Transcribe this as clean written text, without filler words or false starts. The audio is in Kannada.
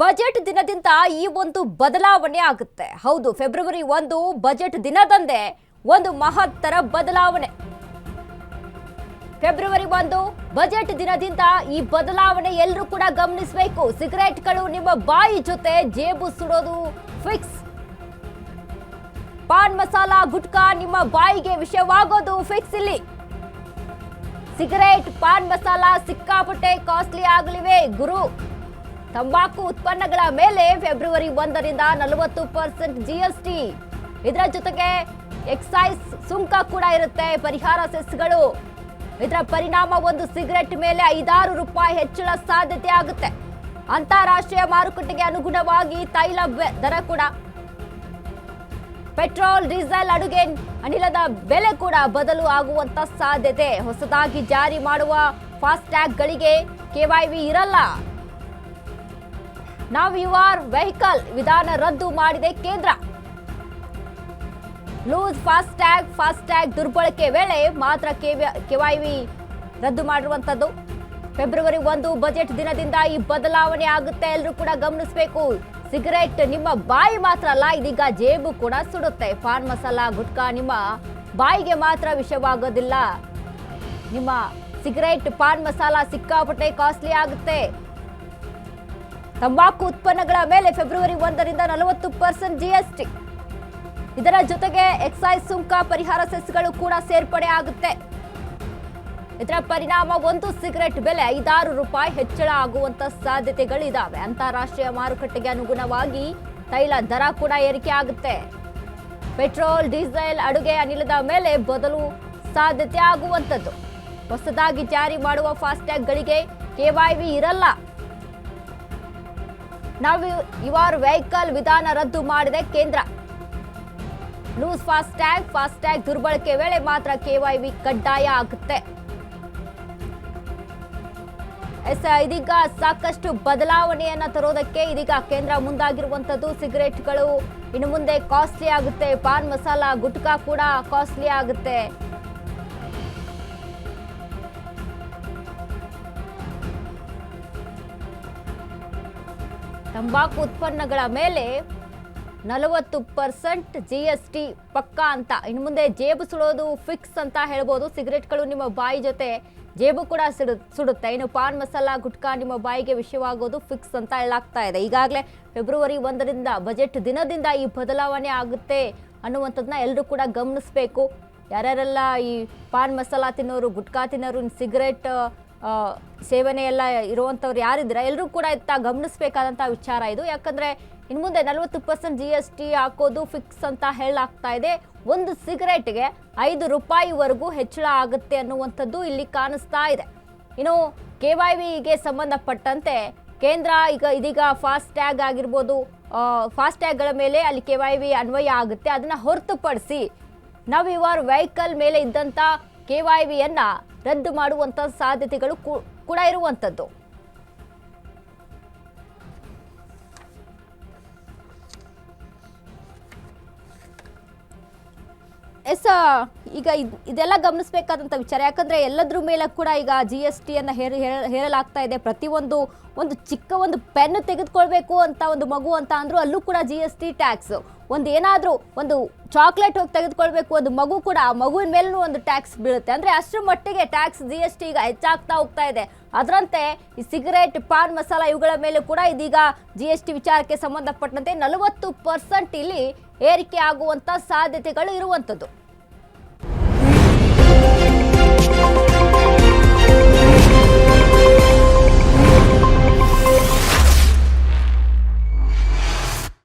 ಬಜೆಟ್ ದಿನದಿಂದ ಈ ಒಂದು ಬದಲಾವಣೆ ಆಗುತ್ತೆ. ಹೌದು, ಫೆಬ್ರವರಿ 1 ಬಜೆಟ್ ದಿನದಂದೇ ಒಂದು ಮಹತ್ತರ ಬದಲಾವಣೆ. ಫೆಬ್ರವರಿ 1 ಬಜೆಟ್ ದಿನದಿಂದ ಈ ಬದಲಾವಣೆ ಎಲ್ಲರೂ ಕೂಡ ಗಮನಿಸಬೇಕು. ಸಿಗರೆಟ್ಗಳು ನಿಮ್ಮ ಬಾಯಿ ಜೊತೆ ಜೇಬು ಸುಡೋದು ಫಿಕ್ಸ್. ಪಾನ್ ಮಸಾಲ ಗುಟ್ಕಾ ನಿಮ್ಮ ಬಾಯಿಗೆ ವಿಷವಾಗೋದು ಫಿಕ್ಸ್. ಇಲ್ಲಿ ಸಿಗರೇಟ್ ಪಾನ್ ಮಸಾಲ ಸಿಕ್ಕಾಪಟ್ಟೆ ಕಾಸ್ಟ್ಲಿ ಆಗಲಿವೆ ಗುರು. ತಂಬಾಕು ಉತ್ಪನ್ನಗಳ ಮೇಲೆ ಫೆಬ್ರವರಿ 1ರಿಂದ 40% GST. ಇದರ ಜೊತೆಗೆ ಎಕ್ಸೈಸ್ ಸುಂಕ ಕೂಡ ಇರುತ್ತೆ, ಪರಿಹಾರ ಸೆಸ್ಗಳು. ಇದರ ಪರಿಣಾಮ ಒಂದು ಸಿಗರೆಟ್ ಮೇಲೆ 5-6 ರೂಪಾಯಿ ಹೆಚ್ಚಳ ಸಾಧ್ಯತೆ ಆಗುತ್ತೆ. ಅಂತಾರಾಷ್ಟ್ರೀಯ ಮಾರುಕಟ್ಟೆಗೆ ಅನುಗುಣವಾಗಿ ತೈಲ ದರ ಕೂಡ, ಪೆಟ್ರೋಲ್, ಡೀಸೆಲ್, ಅಡುಗೆ ಅನಿಲದ ಬೆಲೆ ಕೂಡ ಬದಲು ಆಗುವಂತ ಸಾಧ್ಯತೆ. ಹೊಸದಾಗಿ ಜಾರಿ ಮಾಡುವ ಫಾಸ್ಟ್ಯಾಗ್ಗಳಿಗೆ KYV ಇರಲ್ಲ. ನಾವ್ ಯುವರ್ ವೆಹಿಕಲ್ ವಿಧಾನ ರದ್ದು ಮಾಡಿದೆ ಕೇಂದ್ರ. ಲೂಸ್ ಫಾಸ್ಟ್ಯಾಗ್ ದುರ್ಬಳಕೆ ವೇಳೆ ಮಾತ್ರ KYV ರದ್ದು ಮಾಡಿರುವಂತದ್ದು. ಫೆಬ್ರವರಿ 1 ಬಜೆಟ್ ದಿನದಿಂದ ಈ ಬದಲಾವಣೆ ಆಗುತ್ತೆ, ಎಲ್ಲರೂ ಕೂಡ ಗಮನಿಸಬೇಕು. ಸಿಗರೆಟ್ ನಿಮ್ಮ ಬಾಯಿ ಮಾತ್ರ ಅಲ್ಲ, ಇದೀಗ ಜೇಬು ಕೂಡ ಸುಡುತ್ತೆ. ಪಾನ್ ಮಸಾಲ ಗುಟ್ಕಾ ನಿಮ್ಮ ಬಾಯಿಗೆ ಮಾತ್ರ ವಿಷವಾಗೋದಿಲ್ಲ. ನಿಮ್ಮ ಸಿಗರೆಟ್ ಪಾನ್ ಮಸಾಲ ಸಿಕ್ಕಾಪಟ್ಟೆ ಕಾಸ್ಟ್ಲಿ ಆಗುತ್ತೆ. ತಂಬಾಕು ಉತ್ಪನ್ನಗಳ ಮೇಲೆ ಫೆಬ್ರವರಿ 1ರಿಂದ 40% GST. ಇದರ ಜೊತೆಗೆ ಎಕ್ಸೈಸ್ ಸುಂಕ, ಪರಿಹಾರ ಸೆಸ್ಗಳು ಕೂಡ ಸೇರ್ಪಡೆ ಆಗುತ್ತೆ. ಇದರ ಪರಿಣಾಮ ಒಂದು ಸಿಗರೆಟ್ ಬೆಲೆ 5-6 ರೂಪಾಯಿ ಹೆಚ್ಚಳ ಆಗುವಂತ ಸಾಧ್ಯತೆಗಳಿದಾವೆ. ಅಂತಾರಾಷ್ಟ್ರೀಯ ಮಾರುಕಟ್ಟೆಗೆ ಅನುಗುಣವಾಗಿ ತೈಲ ದರ ಕೂಡ ಏರಿಕೆ ಆಗುತ್ತೆ. ಪೆಟ್ರೋಲ್, ಡೀಸೆಲ್, ಅಡುಗೆ ಅನಿಲದ ಮೇಲೆ ಬದಲು ಸಾಧ್ಯತೆ ಆಗುವಂಥದ್ದು. ಹೊಸದಾಗಿ ಜಾರಿ ಮಾಡುವ ಫಾಸ್ಟ್ಯಾಗ್ಗಳಿಗೆ KYV ಇರಲ್ಲ. ನಾವು ಯುವರ್ ವೆಹಿಕಲ್ ವಿಧಾನ ರದ್ದು ಮಾಡಿದೆ ಕೇಂದ್ರ. ಲೂಸ್ ಫಾಸ್ಟ್ಯಾಗ್ ದುರ್ಬಳಕೆ ವೇಳೆ ಮಾತ್ರ KYV ಕಡ್ಡಾಯ ಆಗುತ್ತೆ. ಇದೀಗ ಸಾಕಷ್ಟು ಬದಲಾವಣೆಯನ್ನ ತರೋದಕ್ಕೆ ಇದೀಗ ಕೇಂದ್ರ ಮುಂದಾಗಿರುವಂತದ್ದು. ಸಿಗರೆಟ್ಗಳು ಇನ್ನು ಮುಂದೆ ಕಾಸ್ಟ್ಲಿ ಆಗುತ್ತೆ, ಪಾನ್ ಮಸಾಲ ಗುಟ್ಕಾ ಕೂಡ ಕಾಸ್ಟ್ಲಿ ಆಗುತ್ತೆ. ತಂಬಾಕು ಉತ್ಪನ್ನಗಳ ಮೇಲೆ 40% GST ಪಕ್ಕಾ ಅಂತ. ಇನ್ನು ಮುಂದೆ ಜೇಬು ಸುಡೋದು ಫಿಕ್ಸ್ ಅಂತ ಹೇಳ್ಬೋದು. ಸಿಗರೆಟ್ಗಳು ನಿಮ್ಮ ಬಾಯಿ ಜೊತೆ ಜೇಬು ಕೂಡ ಸುಡುತ್ತೆ. ಇನ್ನು ಪಾನ್ ಮಸಾಲ ಗುಟ್ಕಾ ನಿಮ್ಮ ಬಾಯಿಗೆ ವಿಷಯವಾಗೋದು ಫಿಕ್ಸ್ ಅಂತ ಹೇಳಲಾಗ್ತಾ ಇದೆ. ಈಗಾಗಲೇ ಫೆಬ್ರವರಿ 1ರಿಂದ ಬಜೆಟ್ ದಿನದಿಂದ ಈ ಬದಲಾವಣೆ ಆಗುತ್ತೆ ಅನ್ನುವಂಥದ್ದನ್ನ ಎಲ್ಲರೂ ಕೂಡ ಗಮನಿಸಬೇಕು. ಯಾರ್ಯಾರೆಲ್ಲ ಈ ಪಾನ್ ಮಸಾಲ ತಿನ್ನೋರು, ಗುಟ್ಕಾ ತಿನ್ನೋರು, ಸಿಗರೆಟ್ ಸೇವನೆ ಎಲ್ಲ ಇರುವಂಥವ್ರು ಯಾರಿದ್ರೆ ಎಲ್ಲರೂ ಕೂಡ ಇತ್ತ ಗಮನಿಸಬೇಕಾದಂಥ ವಿಚಾರ ಇದು. ಯಾಕಂದರೆ ಇನ್ನು ಮುಂದೆ 40% GST ಹಾಕೋದು ಫಿಕ್ಸ್ ಅಂತ ಹೇಳಲಾಗ್ತಾ ಇದೆ. ಒಂದು ಸಿಗರೆಟ್ಗೆ 5 ರೂಪಾಯಿವರೆಗೂ ಹೆಚ್ಚಳ ಆಗುತ್ತೆ ಅನ್ನುವಂಥದ್ದು ಇಲ್ಲಿ ಕಾಣಿಸ್ತಾ ಇದೆ. ಇನ್ನು KYVಗೆ ಸಂಬಂಧಪಟ್ಟಂತೆ ಕೇಂದ್ರ ಇದೀಗ ಫಾಸ್ಟ್ಯಾಗ್ ಆಗಿರ್ಬೋದು, ಫಾಸ್ಟ್ಯಾಗ್ಗಳ ಮೇಲೆ ಅಲ್ಲಿ KYV ಅನ್ವಯ ಆಗುತ್ತೆ. ಅದನ್ನು ಹೊರತುಪಡಿಸಿ ನಾವು ಯುವರ್ ವೆಹಿಕಲ್ ಮೇಲೆ ಇದ್ದಂಥ KYVಯನ್ನ ರದ್ದು ಮಾಡುವಂಥ ಸಾಧ್ಯತೆಗಳು ಕೂಡ ಇರುವಂಥದ್ದು. ಈಗ ಇದೆಲ್ಲ ಗಮನಿಸಬೇಕಾದಂಥ ವಿಚಾರ. ಯಾಕಂದ್ರೆ ಎಲ್ಲದ್ರ ಮೇಲೆ ಕೂಡ ಈಗ GSTಯನ್ನು ಹೇರಲಾಗ್ತಾ ಇದೆ. ಪ್ರತಿಯೊಂದು ಚಿಕ್ಕ ಒಂದು ಪೆನ್ ತೆಗೆದುಕೊಳ್ಬೇಕು ಅಂತ ಒಂದು ಮಗು ಅಂತ ಅಂದ್ರು ಅಲ್ಲೂ ಕೂಡ GST ಟ್ಯಾಕ್ಸ್. ಏನಾದರೂ ಒಂದು ಚಾಕ್ಲೇಟ್ ಹೋಗಿ ತೆಗೆದುಕೊಳ್ಬೇಕು ಒಂದು ಮಗು ಕೂಡ, ಆ ಮಗುವಿನ ಮೇಲೂ ಒಂದು ಟ್ಯಾಕ್ಸ್ ಬೀಳುತ್ತೆ. ಅಂದರೆ ಅಷ್ಟರ ಮಟ್ಟಿಗೆ ಟ್ಯಾಕ್ಸ್ GST ಈಗ ಹೆಚ್ಚಾಗ್ತಾ ಹೋಗ್ತಾ ಇದೆ. ಅದರಂತೆ ಈ ಸಿಗರೇಟ್, ಪಾನ್ ಮಸಾಲ ಇವುಗಳ ಮೇಲೆ ಕೂಡ ಇದೀಗ GST ವಿಚಾರಕ್ಕೆ ಸಂಬಂಧಪಟ್ಟಂತೆ 40% ಇಲ್ಲಿ ಏರಿಕೆ ಆಗುವಂಥ ಸಾಧ್ಯತೆಗಳು ಇರುವಂಥದ್ದು.